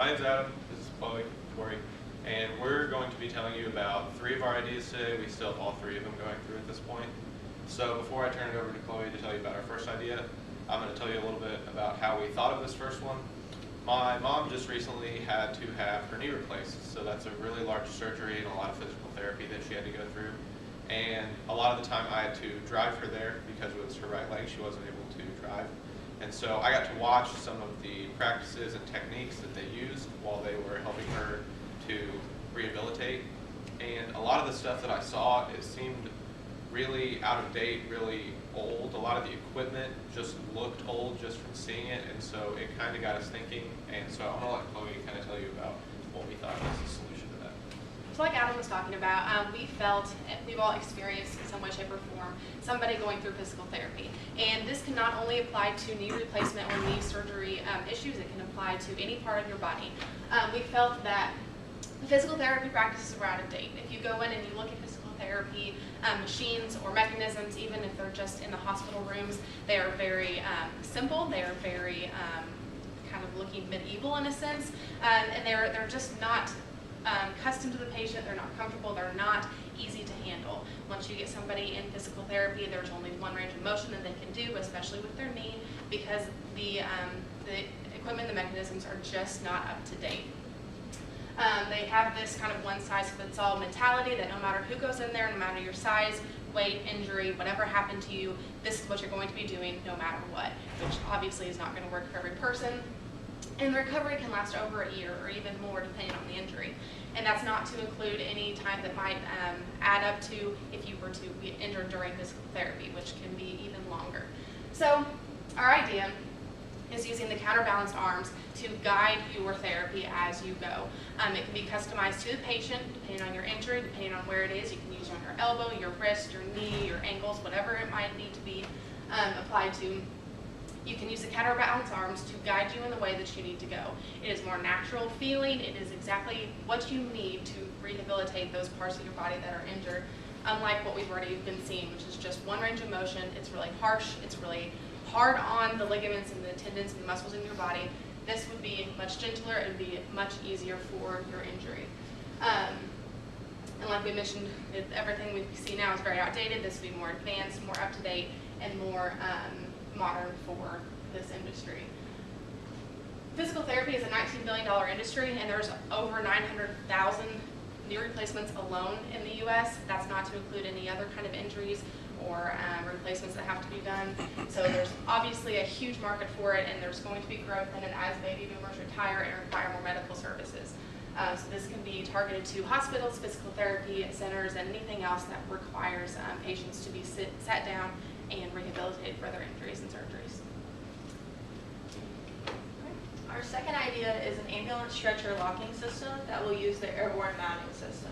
My name's Adam, this is Chloe, Kori, and we're going to be telling you about 3 of our ideas today. We still have all 3 of them going through at this point. So before I turn it over to Chloe to tell you about our first idea, I'm going to tell you a little bit about how we thought of this first one. My mom just recently had to have her knee replaced, so that's a really large surgery and a lot of physical therapy that she had to go through. And a lot of the time I had to drive her there because it was her right leg, she wasn't able to drive. And so I got to watch some of the practices and techniques that they used while they were helping her to rehabilitate. And a lot of the stuff that I saw, it seemed really out of date, really old. A lot of the equipment just looked old just from seeing it, and so it kind of got us thinking. And so I'm going to let Chloe kind of tell you about what we thought was the solution to that. So like Adam was talking about, we felt, we've all experienced in some way, shape, or form, somebody going through physical therapy. And this can not only apply to knee replacement or knee surgery issues, it can apply to any part of your body. We felt that physical therapy practices were out of date. If you go in and you look at physical therapy machines or mechanisms, even if they're just in the hospital rooms, they are very simple, they are very kind of looking medieval in a sense, and they're just not custom to the patient, they're not comfortable, they're not easy to handle. Once you get somebody in physical therapy, there's only one range of motion that they can do, especially with their knee, because the equipment, the mechanisms are just not up to date. They have this kind of one-size-fits-all mentality that no matter who goes in there, no matter your size, weight, injury, whatever happened to you, this is what you're going to be doing no matter what, which obviously is not going to work for every person. And the recovery can last over a year or even more depending on the injury. And that's not to include any time that might add up to if you were to be injured during physical therapy, which can be even longer. So our idea is using the counterbalanced arms to guide your therapy as you go. It can be customized to the patient depending on your injury, depending on where it is. You can use it on your elbow, your wrist, your knee, your ankles, whatever it might need to be applied to. You can use the counterbalance arms to guide you in the way that you need to go. It is more natural feeling. It is exactly what you need to rehabilitate those parts of your body that are injured, unlike what we've already been seeing, which is just one range of motion. It's really harsh. It's really hard on the ligaments and the tendons and the muscles in your body. This would be much gentler. It would be much easier for your injury. And like we mentioned, everything we see now is very outdated. This would be more advanced, more up-to-date, and more modern for this industry. Physical therapy is a $19 billion industry, and there's over 900,000 knee replacements alone in the U.S. That's not to include any other kind of injuries or replacements that have to be done. So there's obviously a huge market for it, and there's going to be growth in it as baby boomers retire and require more medical services. So this can be targeted to hospitals, physical therapy centers, and anything else that requires patients to be sat down and rehabilitated for their injuries and surgeries. Our second idea is an ambulance stretcher locking system that will use the airborne mounting system.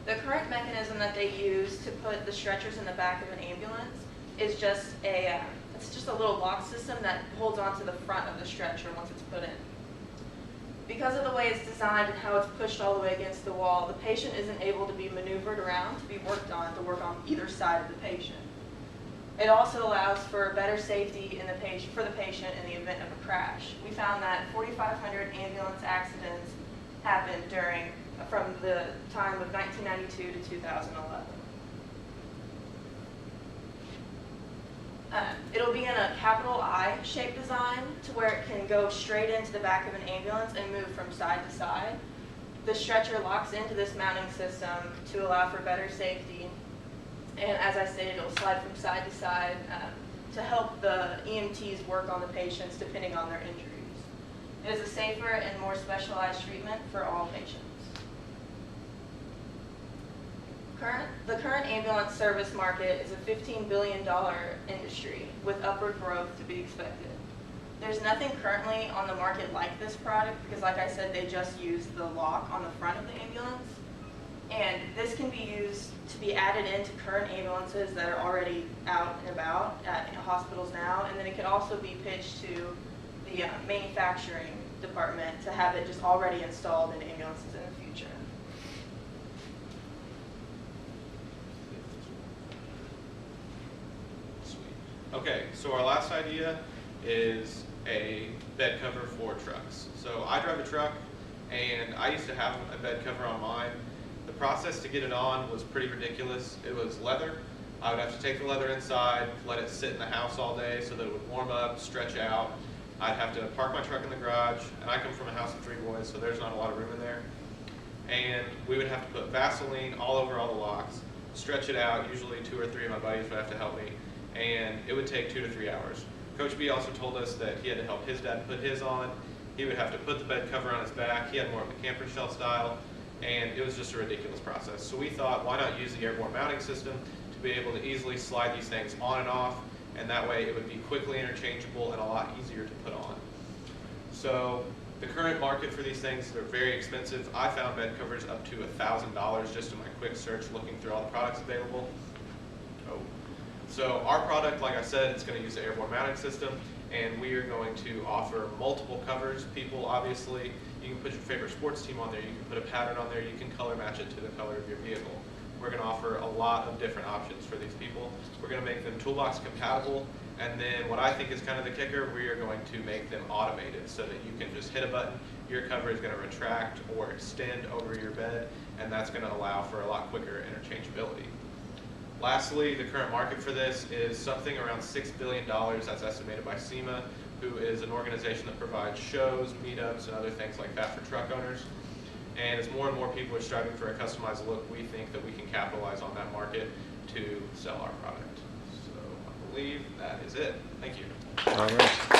The current mechanism that they use to put the stretchers in the back of an ambulance is just a little lock system that holds onto the front of the stretcher once it's put in. Because of the way it's designed and how it's pushed all the way against the wall, the patient isn't able to be maneuvered around to be worked on, to work on either side of the patient. It also allows for better safety for the patient in the event of a crash. We found that 4,500 ambulance accidents happened from the time of 1992 to 2011. It'll be in a capital I shape design to where it can go straight into the back of an ambulance and move from side to side. The stretcher locks into this mounting system to allow for better safety. And as I stated, it'll slide from side to side to help the EMTs work on the patients depending on their injuries. It is a safer and more specialized treatment for all patients. The current ambulance service market is a $15 billion industry with upward growth to be expected. There's nothing currently on the market like this product because, like I said, they just use the lock on the front of the ambulance. And this can be used to be added into current ambulances that are already out and about in hospitals now, and then it could also be pitched to the manufacturing department to have it just already installed in ambulances in the future. Sweet. Okay, so our last idea is a bed cover for trucks. So I drive a truck, and I used to have a bed cover on mine. The process to get it on was pretty ridiculous. It was leather. I would have to take the leather inside, let it sit in the house all day so that it would warm up, stretch out. I'd have to park my truck in the garage, and I come from a house of 3 boys, so there's not a lot of room in there. And we would have to put Vaseline all over all the locks, stretch it out. Usually 2 or 3 of my buddies would have to help me, and it would take 2 to 3 hours. Coach B also told us that he had to help his dad put his on. He would have to put the bed cover on his back. He had more of a camper shell style, and it was just a ridiculous process. So we thought, why not use the airborne mounting system to be able to easily slide these things on and off, and that way it would be quickly interchangeable and a lot easier to put on. So the current market for these things, they're very expensive. I found bed covers up to $1,000 just in my quick search looking through all the products available. So our product, like I said, it's going to use the airborne mounting system, and we are going to offer multiple covers. People, obviously, you can put your favorite sports team on there, you can put a pattern on there, you can color match it to the color of your vehicle. We're going to offer a lot of different options for these people. We're going to make them toolbox compatible, and then what I think is kind of the kicker, we are going to make them automated so that you can just hit a button, your cover is going to retract or extend over your bed, and that's going to allow for a lot quicker interchangeability. Lastly, the current market for this is something around $6 billion. That's estimated by SEMA, who is an organization that provides shows, meetups, and other things like that for truck owners. And as more and more people are striving for a customized look, we think that we can capitalize on that market to sell our product. So I believe that is it. Thank you. All right.